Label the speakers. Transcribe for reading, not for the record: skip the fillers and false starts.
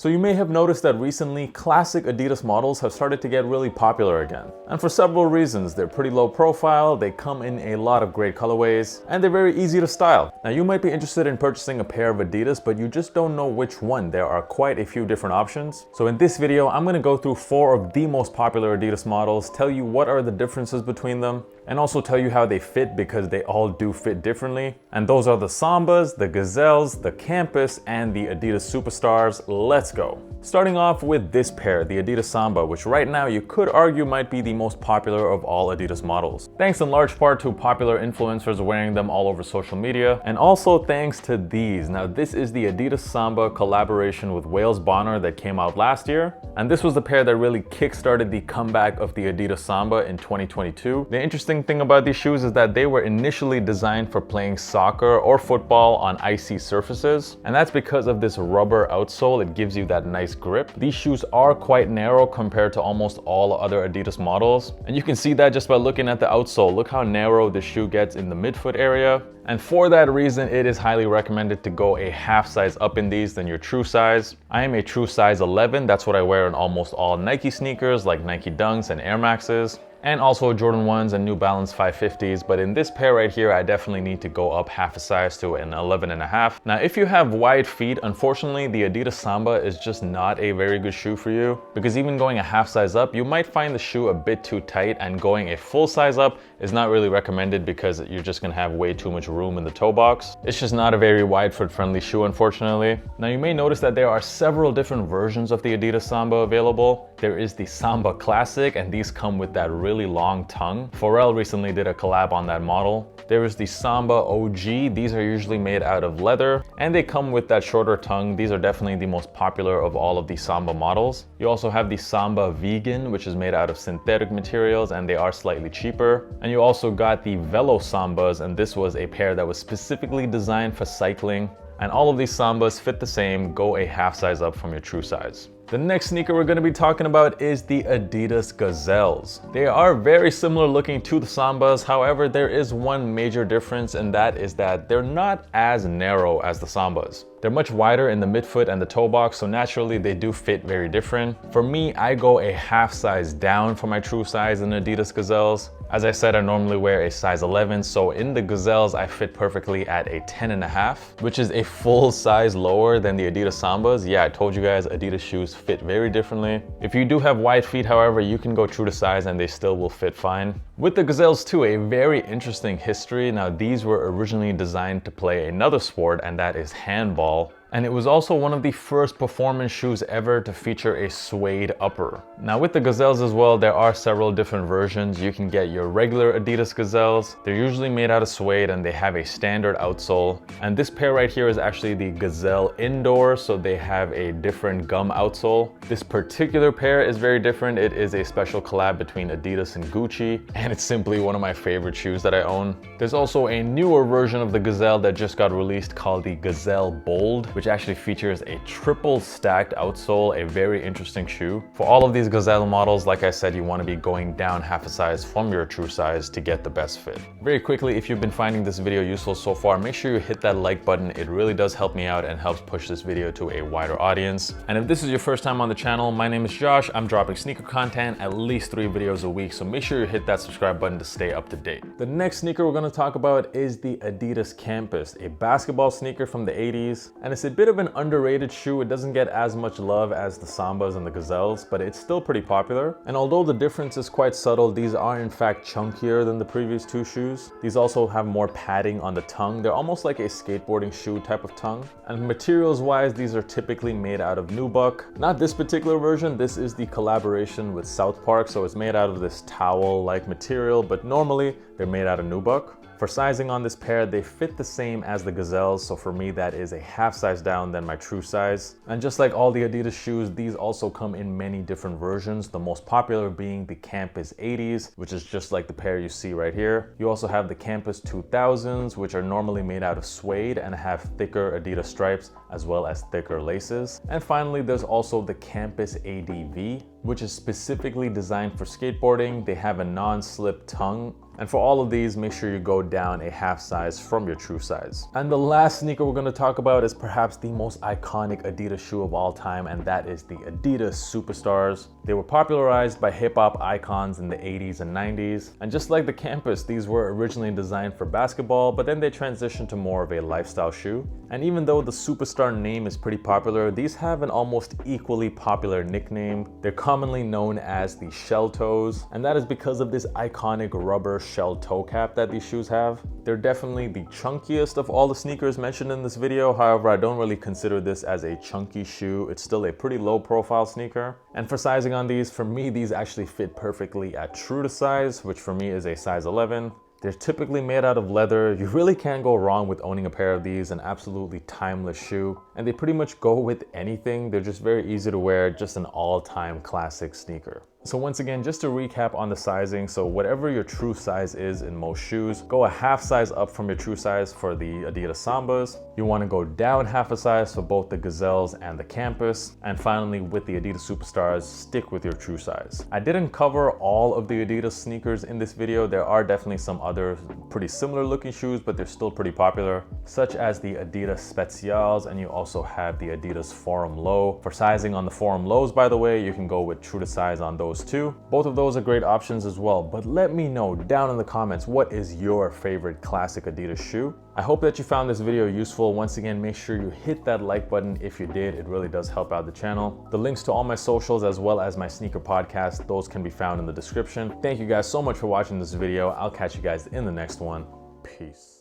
Speaker 1: So you may have noticed that recently, classic Adidas models have started to get really popular again. And for several reasons. They're pretty low profile, they come in a lot of great colorways, and they're very easy to style. Now you might be interested in purchasing a pair of Adidas, but you just don't know which one. There are quite a few different options. So in this video, I'm going to go through 4 of the most popular Adidas models, tell you what are the differences between them, and also tell you how they fit because they all do fit differently. And those are the Sambas, the Gazelles, the Campus, and the Adidas Superstars. Let's go. Starting off with this pair, the Adidas Samba, which right now you could argue might be the most popular of all Adidas models. Thanks in large part to popular influencers wearing them all over social media, and also thanks to these. Now this is the Adidas Samba collaboration with Wales Bonner that came out last year, and this was the pair that really kickstarted the comeback of the Adidas Samba in 2022. The interesting thing about these shoes is that they were initially designed for playing soccer or football on icy surfaces, and that's because of this rubber outsole. It gives you that nice grip. These shoes are quite narrow compared to almost all other Adidas models, and you can see that just by looking at the outsole. Look how narrow the shoe gets in the midfoot area. And for that reason, it is highly recommended to go a half size up in these than your true size. I am a true size 11. That's what I wear in almost all Nike sneakers like Nike Dunks and Air Maxes, and also Jordan 1s and New Balance 550s. But in this pair right here, I definitely need to go up half a size to an 11.5. Now, if you have wide feet, unfortunately, the Adidas Samba is just not a very good shoe for you, because even going a half size up, you might find the shoe a bit too tight, and going a full size up is not really recommended because you're just gonna have way too much room in the toe box. It's just not a very wide foot friendly shoe, unfortunately. Now, you may notice that there are several different versions of the Adidas Samba available. There is the Samba Classic, and these come with that really long tongue. Pharrell recently did a collab on that model. There is the Samba OG. These are usually made out of leather, and they come with that shorter tongue. These are definitely the most popular of all of the Samba models. You also have the Samba Vegan, which is made out of synthetic materials, and they are slightly cheaper. And you also got the Velo Sambas, and this was a pair that was specifically designed for cycling. And all of these Sambas fit the same, go a half size up from your true size. The next sneaker we're going to be talking about is the Adidas Gazelles. They are very similar looking to the Sambas. However, there is one major difference, and that is that they're not as narrow as the Sambas. They're much wider in the midfoot and the toe box, so naturally they do fit very different. For me, I go a half size down for my true size in Adidas Gazelles. As I said, I normally wear a size 11, so in the Gazelles, I fit perfectly at a 10.5, which is a full size lower than the Adidas Sambas. Yeah, I told you guys, Adidas shoes fit very differently. If you do have wide feet, however, you can go true to size and they still will fit fine. With the Gazelles too, a very interesting history. Now, these were originally designed to play another sport, and that is handball. And it was also one of the first performance shoes ever to feature a suede upper. Now with the Gazelles as well, there are several different versions. You can get your regular Adidas Gazelles. They're usually made out of suede and they have a standard outsole. And this pair right here is actually the Gazelle Indoors, so they have a different gum outsole. This particular pair is very different. It is a special collab between Adidas and Gucci, and it's simply one of my favorite shoes that I own. There's also a newer version of the Gazelle that just got released called the Gazelle Bold, which actually features a triple stacked outsole, a very interesting shoe. For all of these Gazelle models, like I said, you want to be going down half a size from your true size to get the best fit. Very quickly, if you've been finding this video useful so far, make sure you hit that like button. It really does help me out and helps push this video to a wider audience. And if this is your first time on the channel, my name is Josh. I'm dropping sneaker content at least 3 videos a week, so make sure you hit that subscribe button to stay up to date. The next sneaker we're going to talk about is the Adidas Campus, a basketball sneaker from the 80s, and it's a bit of an underrated shoe. It doesn't get as much love as the Sambas and the Gazelles, but it's still pretty popular. And although the difference is quite subtle, these are in fact chunkier than the previous 2 shoes. These also have more padding on the tongue. They're almost like a skateboarding shoe type of tongue. And materials wise, these are typically made out of nubuck. Not this particular version. This is the collaboration with South Park, so it's made out of this towel-like material, but normally they're made out of nubuck. For sizing on this pair, they fit the same as the Gazelles, so for me that is a half size down than my true size. And just like all the Adidas shoes, these also come in many different versions, the most popular being the Campus 80s, which is just like the pair you see right here. You also have the Campus 2000s, which are normally made out of suede and have thicker Adidas stripes. as well as thicker laces. And finally, there's also the Campus ADV, which is specifically designed for skateboarding. They have a non-slip tongue. And for all of these, make sure you go down a half size from your true size. And the last sneaker we're gonna talk about is perhaps the most iconic Adidas shoe of all time, and that is the Adidas Superstars. They were popularized by hip hop icons in the 80s and 90s. And just like the Campus, these were originally designed for basketball, but then they transitioned to more of a lifestyle shoe. And even though the Superstar name is pretty popular, these have an almost equally popular nickname. They're commonly known as the shell toes, and that is because of this iconic rubber shell toe cap that these shoes have. They're definitely the chunkiest of all the sneakers mentioned in this video. However, I don't really consider this as a chunky shoe. It's still a pretty low profile sneaker. And for sizing on these, for me, these actually fit perfectly at true to size, which for me is a size 11. They're typically made out of leather. You really can't go wrong with owning a pair of these, an absolutely timeless shoe. And they pretty much go with anything. They're just very easy to wear, just an all-time classic sneaker. So once again, just to recap on the sizing, so whatever your true size is in most shoes, go a half size up from your true size for the Adidas Sambas. You want to go down half a size for both the Gazelles and the Campus. And finally, with the Adidas Superstars, stick with your true size. I didn't cover all of the Adidas sneakers in this video. There are definitely some other pretty similar looking shoes, but they're still pretty popular, such as the Adidas Specials, and you also have the Adidas Forum Low. For sizing on the Forum Lows, by the way, you can go with true to size on those too. Both of those are great options as well, but let me know down in the comments, what is your favorite classic Adidas shoe? I hope that you found this video useful. Once again, make sure you hit that like button if you did. It really does help out the channel. The links to all my socials as well as my sneaker podcast, those can be found in the description. Thank you guys so much for watching this video. I'll catch you guys in the next one. Peace.